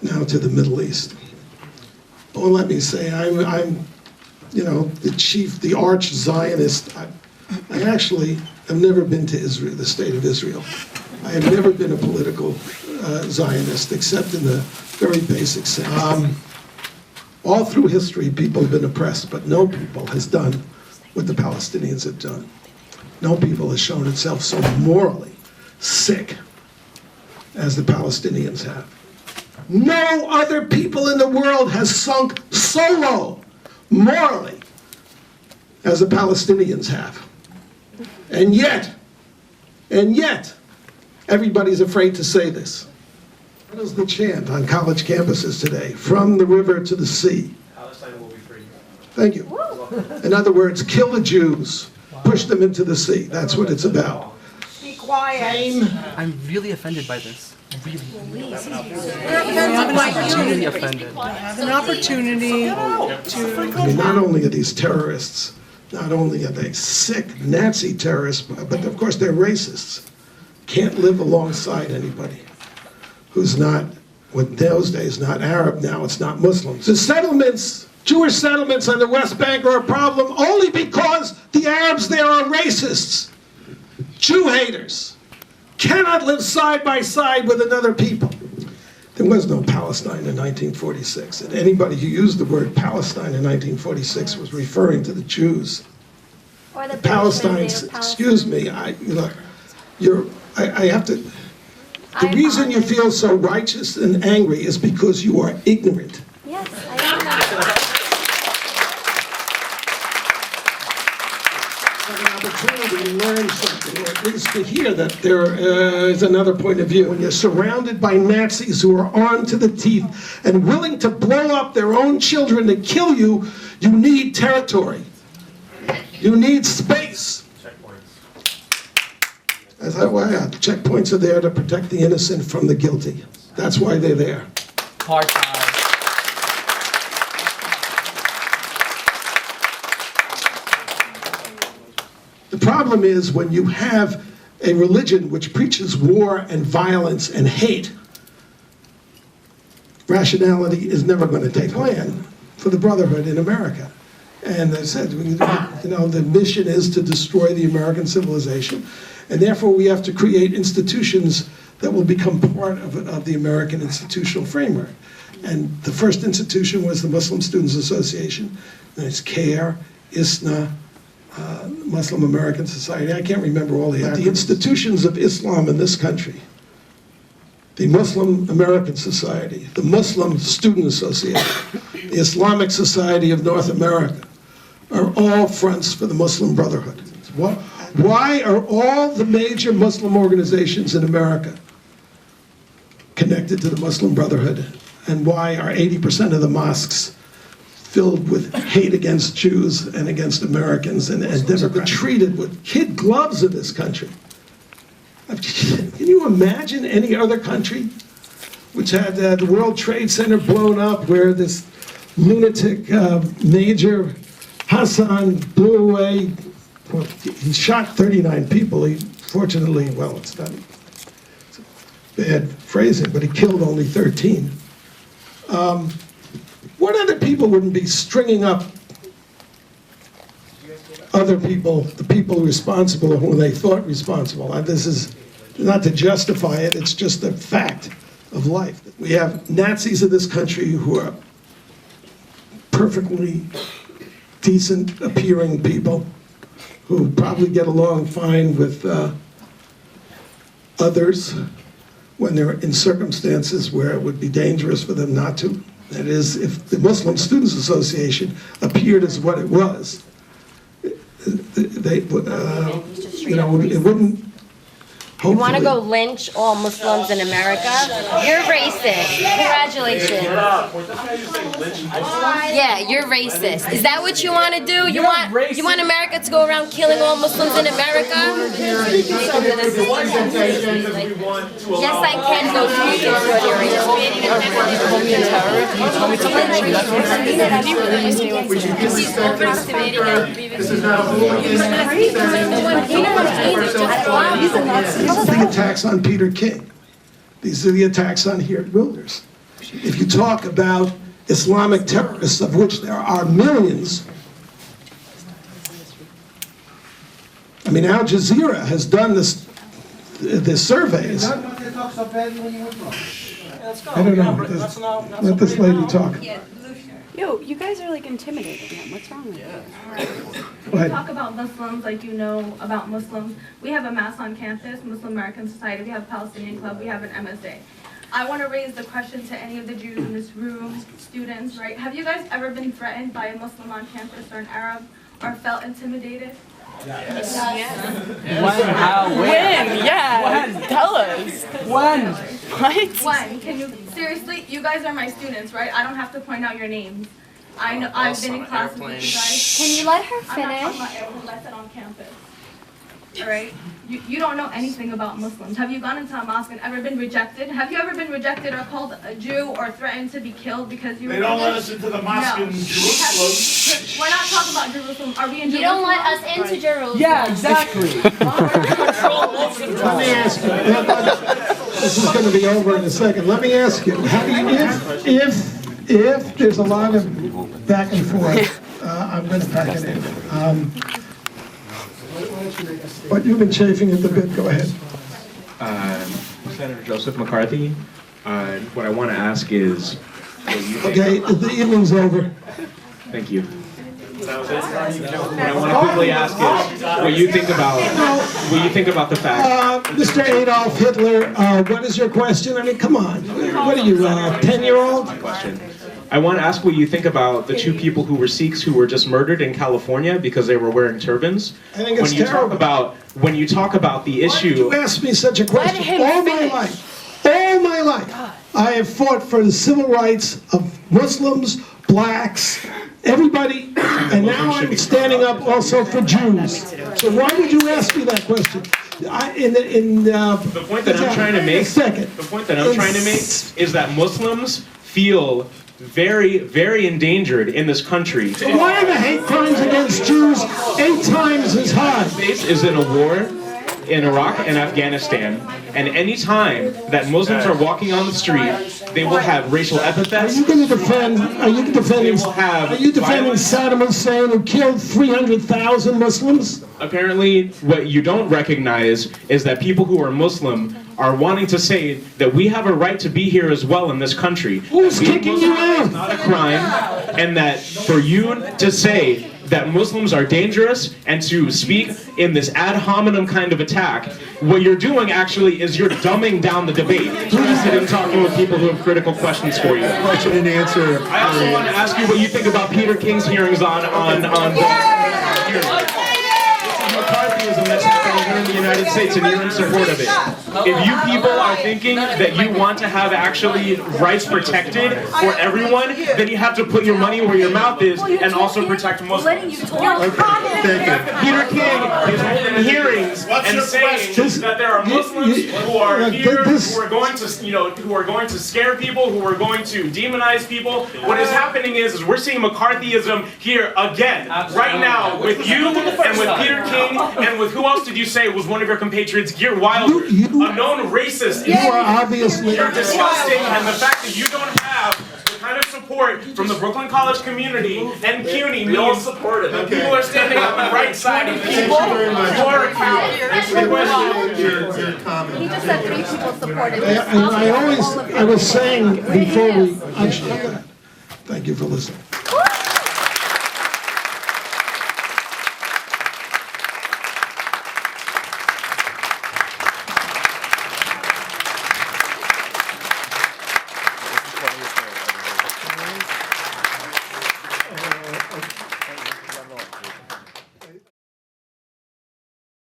now to the Middle East. Well, let me say, I'm the arch Zionist. I actually have never been to Israel, the state of Israel. I have never been a political Zionist, except in the very basic sense. All through history, people have been oppressed, but no people has done what the Palestinians have done. No people has shown itself so morally sick as the Palestinians have. No other people in the world has sunk so low morally as the Palestinians have. And yet, everybody's afraid to say this. What is the chant on college campuses today? From the river to the sea. Palestine will be free. Thank you. In other words, kill the Jews, push them into the sea. That's what it's about. Be quiet. I'm really offended by this. Really. We're offended by you. Really offended. Have an opportunity to... I mean, not only are these terrorists, not only are they sick Nazi terrorists, but of course they're racists. Can't live alongside anybody who's not, with those days, not Arab, now it's not Muslims. The settlements, Jewish settlements on the West Bank are a problem only because the Arabs there are racists, Jew haters, cannot live side by side with another people. There was no Palestine in 1946, and anybody who used the word Palestine in 1946 was referring to the Jews. Or the Palestine, excuse me, I have to, the reason you feel so righteous and angry is because you are ignorant. Yes, I am. An opportunity to learn something, or at least to hear that there is another point of view. When you're surrounded by Nazis who are armed to the teeth and willing to blow up their own children to kill you, you need territory. You need space. That's why checkpoints are there to protect the innocent from the guilty. That's why they're there. Hard time. The problem is when you have a religion which preaches war and violence and hate, rationality is never going to take plan for the Brotherhood in America. And I said, the mission is to destroy the American civilization, and therefore we have to create institutions that will become part of the American institutional framework. And the first institution was the Muslim Students Association. There's CARE, ISNA, Muslim American Society. I can't remember all the acronyms. The institutions of Islam in this country, the Muslim American Society, the Muslim Student Association, the Islamic Society of North America, are all fronts for the Muslim Brotherhood. Why are all the major Muslim organizations in America connected to the Muslim Brotherhood? And why are 80% of the mosques filled with hate against Jews and against Americans and Democrats? Treated with kid gloves in this country. Can you imagine any other country which had the World Trade Center blown up, where this lunatic Major Hassan blew away? Well, he shot 39 people. He fortunately, well, it's bad phrasing, but he killed only 13. What other people wouldn't be stringing up other people, the people responsible or who they thought responsible? This is not to justify it, it's just a fact of life. We have Nazis in this country who are perfectly decent appearing people who probably get along fine with others when they're in circumstances where it would be dangerous for them not to. That is, if the Muslim Students Association appeared as what it was, it wouldn't. You want to go lynch all Muslims in America? You're racist. Congratulations. Yeah, you're racist. Is that what you want to do? You want America to go around killing all Muslims in America? Yes, I can go to These are the attacks on Peter King. These are the attacks on Geert Wilders. if you talk about Islamic terrorists, of which there are millions, I mean, Al Jazeera has done the surveys. I don't know. Let this lady talk. Yo, you guys are like intimidating him. What's wrong with you? Go ahead. Talk about Muslims like you know about Muslims. We have a mass on campus, Muslim American Society. We have a Palestinian Club. We have an MSA. I want to raise the question to any of the Jews in this room, students, right? Have you guys ever been threatened by a Muslim on campus or an Arab, or felt intimidated? Yes. When? How? Where? When? Yeah. When? Tell us. When? What? When? Can you seriously? You guys are my students, right? I don't have to point out your names. I know I've been in classes with you guys. Can you let her I'm not talking finish? about airplanes. I said on campus. All right. You don't know anything about Muslims. Have you gone into a mosque and ever been rejected? Have you ever been rejected or called a Jew or threatened to be killed because you were? They don't let us into the mosque in Jerusalem. We're not talking about Jerusalem. Are we in You Jerusalem? don't let us into Jerusalem. Yeah, exactly. Let me ask you, this is going to be over in a second. Let me ask you, how do you, if there's a lot of back and forth, I'm going to pack it in. But you've been chafing at the bit, go ahead. Senator Joseph McCarthy, what I want to ask is, Okay, the evening's over. thank you. What I want to quickly ask is, what you think about the fact. Mr. Adolf Hitler, what is your question? I mean, come on. What are you, 10-year-old? Question. I want to ask what you think about the two people who were Sikhs who were just murdered in California because they were wearing turbans. I think it's when you terrible. When you talk about the Why did you issue. ask me such a question? him All my finish. life, I have fought for the civil rights of Muslims, blacks, everybody, and now I'm standing up also for Jews. So why would you ask me that question? The point that I'm trying to make. Second. The point that I'm trying to make is that Muslims feel very, very endangered in this country. Why are the hate crimes against Jews 8 times as high? Base is in a war in Iraq and Afghanistan, and any time that Muslims are walking on the street, they will have racial Are epithets. you going to defend? Are you defending? They will have Are you defending violence. Saddam Hussein, who killed 300,000 Muslims? Apparently, what you don't recognize is that people who are Muslim are wanting to say that we have a right to be here as well in this country. Who's Being kicking you Muslim out? is not a crime, and that for you to say that Muslims are dangerous and to speak in this ad hominem kind of attack, what you're doing actually is you're dumbing down the debate, interested in talking with people who have critical questions for you. Question and answer. I also want to ask you what you think about Peter King's hearings on McCarthyism that's happening here in the United States, and you're in support of it. If you people are thinking that you want to have actually rights protected for everyone, then you have to put your money where your mouth is and also protect Muslims. Peter King is holding hearings and saying that there are Muslims who are here, who are going to, who are going to scare people, who are going to demonize people. What is happening is we're seeing McCarthyism here again, right now, with you and with Peter King and with who else did you say was one of your compatriots, Geert Wilder, a known racist. You are obviously. You're disgusting, and the fact that you don't have the kind of support from the Brooklyn College community and CUNY means that people are standing on the right side of people. Thank you very much. You are a coward. Thanks for the question. Your comment. He just said 3 people supported I was saying before we. Thank you for listening.